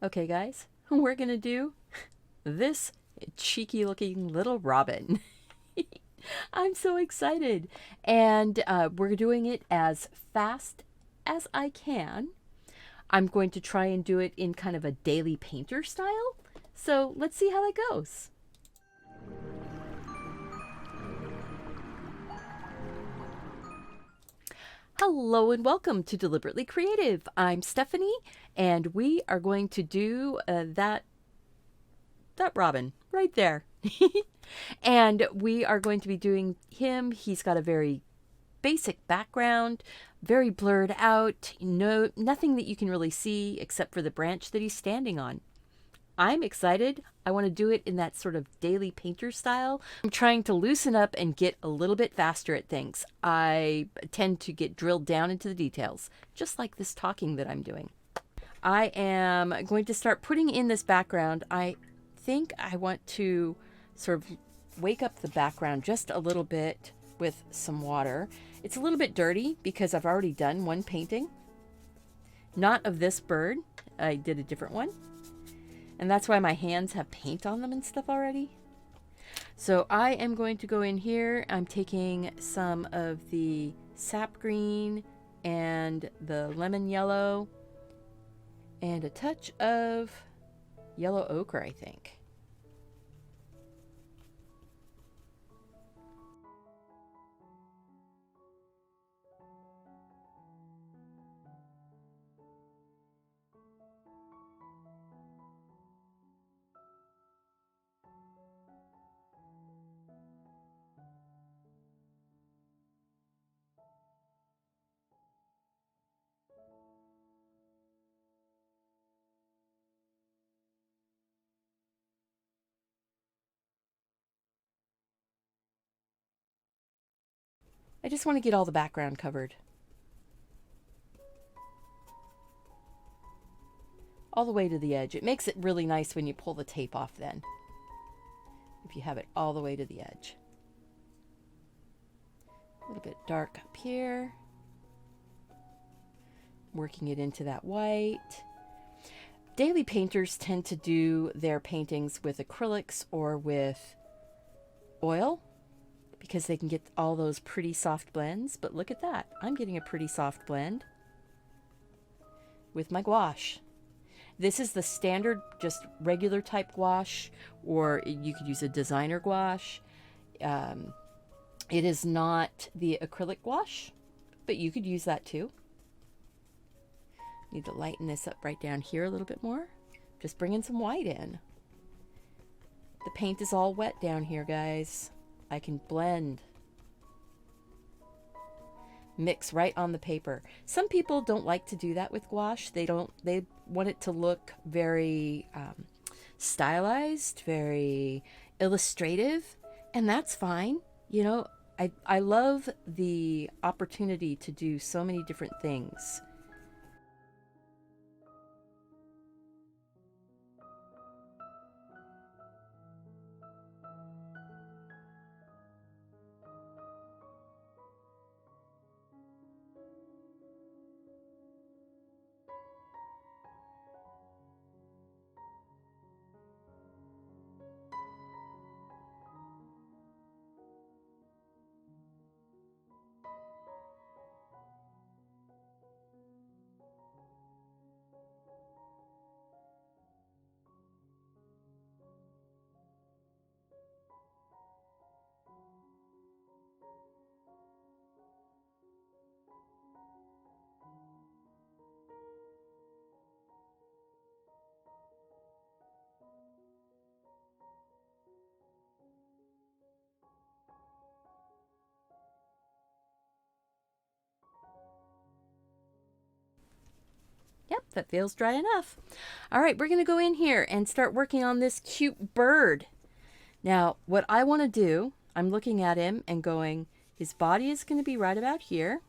Okay, guys, we're gonna do this cheeky looking little robin. I'm so excited. And we're doing it as fast as I can. I'm going to try and do it in kind of a daily painter style. So let's see how that goes. Hello and welcome to Deliberately Creative. I'm Stephanie, and we are going to do that robin right there. And we are going to be doing him. He's got a very basic background, very blurred out, nothing that you can really see except for the branch that he's standing on. I'm excited. I want to do it in that sort of daily painter style. I'm trying to loosen up and get a little bit faster at things. I tend to get drilled down into the details, just like this talking that I'm doing. I am going to start putting in this background. I think I want to sort of wake up the background just a little bit with some water. It's a little bit dirty because I've already done one painting. Not of this bird. I did a different one. And that's why my hands have paint on them and stuff already. So I am going to go in here. I'm taking some of the sap green and the lemon yellow and a touch of yellow ochre, I think. I just want to get all the background covered. All the way to the edge. It makes it really nice when you pull the tape off then, if you have it all the way to the edge. A little bit dark up here. Working it into that white. Daily painters tend to do their paintings with acrylics or with oil because they can get all those pretty soft blends. But look at that. I'm getting a pretty soft blend with my gouache. This is the standard, just regular type gouache, or you could use a designer gouache. It is not the acrylic gouache, but you could use that too. Need to lighten this up right down here a little bit more. Just bringing some white in. The paint is all wet down here, guys. I can blend. Mix right on the paper. Some people don't like to do that with gouache. They want it to look very stylized, very illustrative, and that's fine. You know, I love the opportunity to do so many different things. Yep, that feels dry enough. All right, we're going to go in here and start working on this cute bird. Now, what I want to do, I'm looking at him and going, his body is going to be right about here.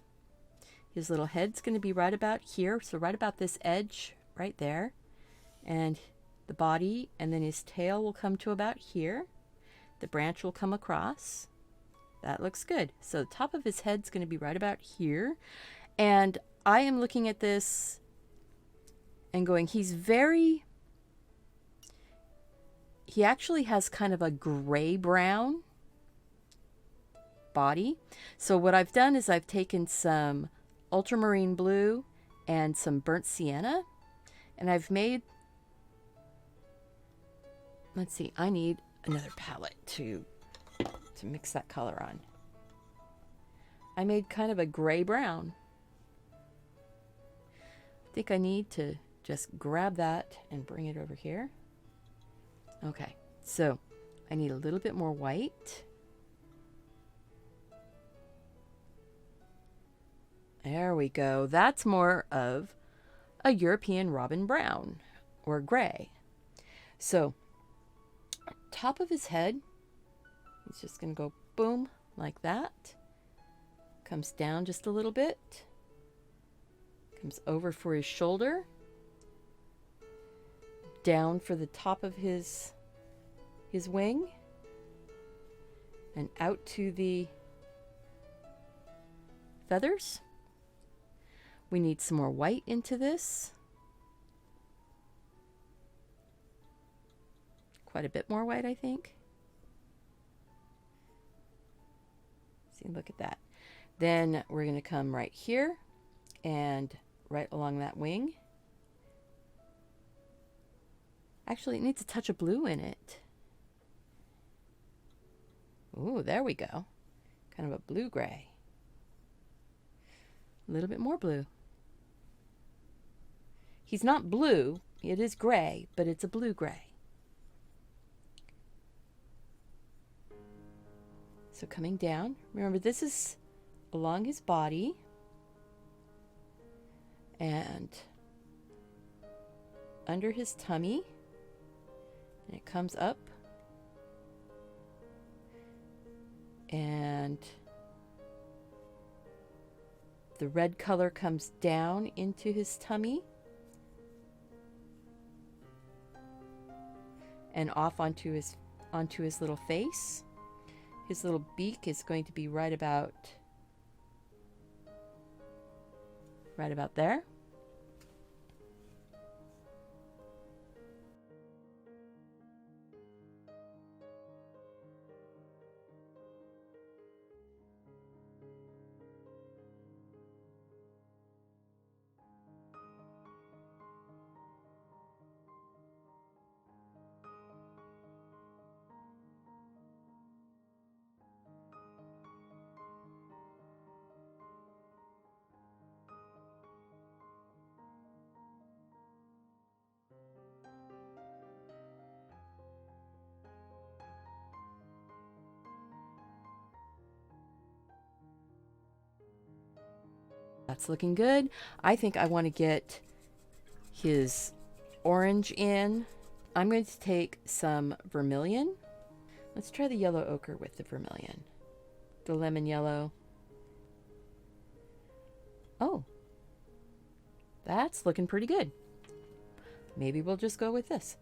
His little head's going to be right about here, so right about this edge right there. And the body, and then his tail will come to about here. The branch will come across. That looks good. So the top of his head's going to be right about here. And I am looking at this and going, he's very he actually has kind of a gray brown body. So what I've done is I've taken some ultramarine blue and some burnt sienna, and I've made, let's see, I need another palette to mix that color on. I made kind of a gray brown. I think I need to just grab that and bring it over here. Okay, so I need a little bit more white. There we go. That's more of a European robin brown or gray. So top of his head, he's just going to go boom like that. Comes down just a little bit. Comes over for his shoulder. Down for the top of his wing. And out to the feathers. We need some more white into this. Quite a bit more white, I think. See, look at that. Then we're going to come right here and right along that wing. Actually, it needs a touch of blue in it. Ooh, there we go. Kind of a blue-gray. A little bit more blue. He's not blue. It is gray, but it's a blue-gray. So coming down, remember this is along his body and under his tummy, and it comes up and the red color comes down into his tummy and off onto his little face. His little beak is going to be right about there. That's looking good. I think I want to get his orange in. I'm going to take some vermilion. Let's try the yellow ochre with the vermilion. The lemon yellow. Oh, that's looking pretty good. Maybe we'll just go with this.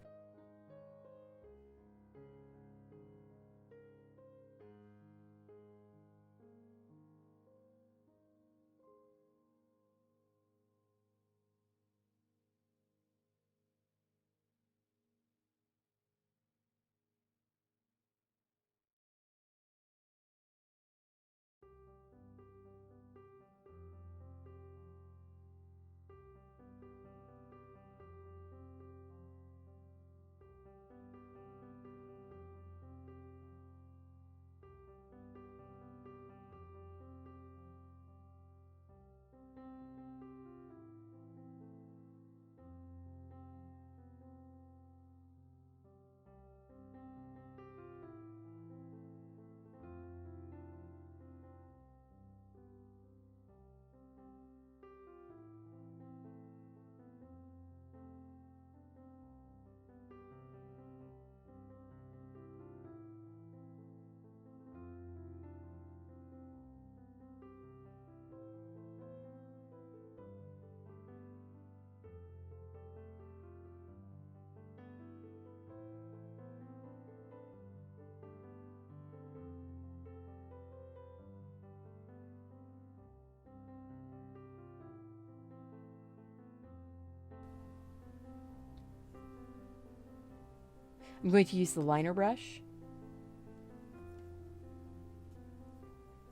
I'm going to use the liner brush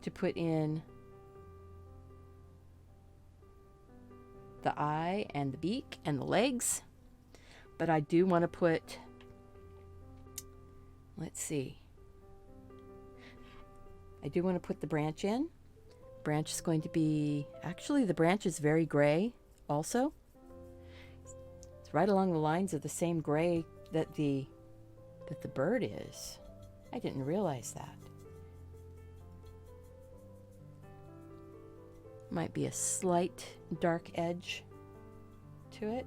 to put in the eye and the beak and the legs. But I do want to put, let's see, I do want to put the branch in. Branch is going to be, actually the branch is very gray also. It's right along the lines of the same gray that the bird is. I didn't realize that. Might be a slight dark edge to it.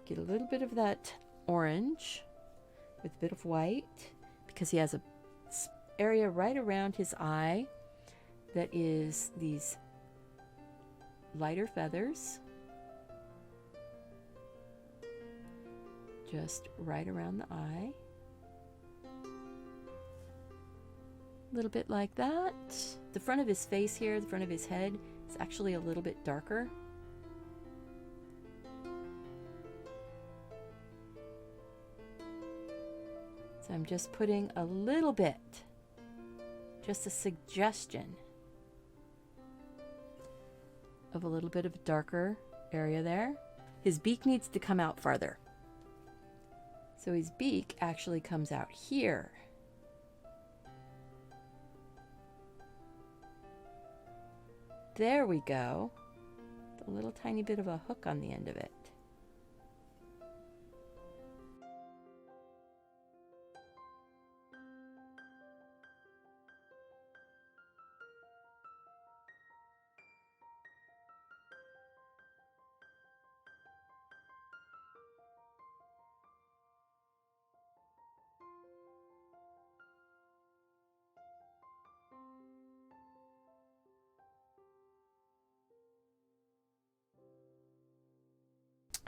Get a little bit of that orange with a bit of white, because he has a area right around his eye that is these lighter feathers, just right around the eye. A little bit like that. The front of his face here, the front of his head, is actually a little bit darker. So I'm just putting a little bit, just a suggestion of a little bit of a darker area there. His beak needs to come out farther. So his beak actually comes out here. There we go. A little tiny bit of a hook on the end of it.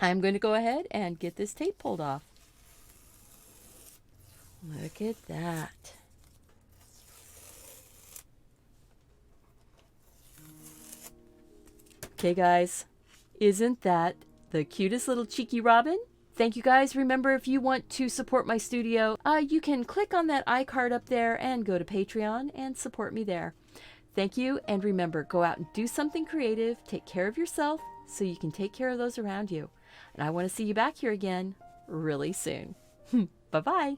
I'm going to go ahead and get this tape pulled off. Look at that. Okay guys, isn't that the cutest little cheeky robin? Thank you guys. Remember, if you want to support my studio, you can click on that iCard up there and go to Patreon and support me there. Thank you, and remember, go out and do something creative, take care of yourself so you can take care of those around you. And I want to see you back here again really soon. Bye-bye.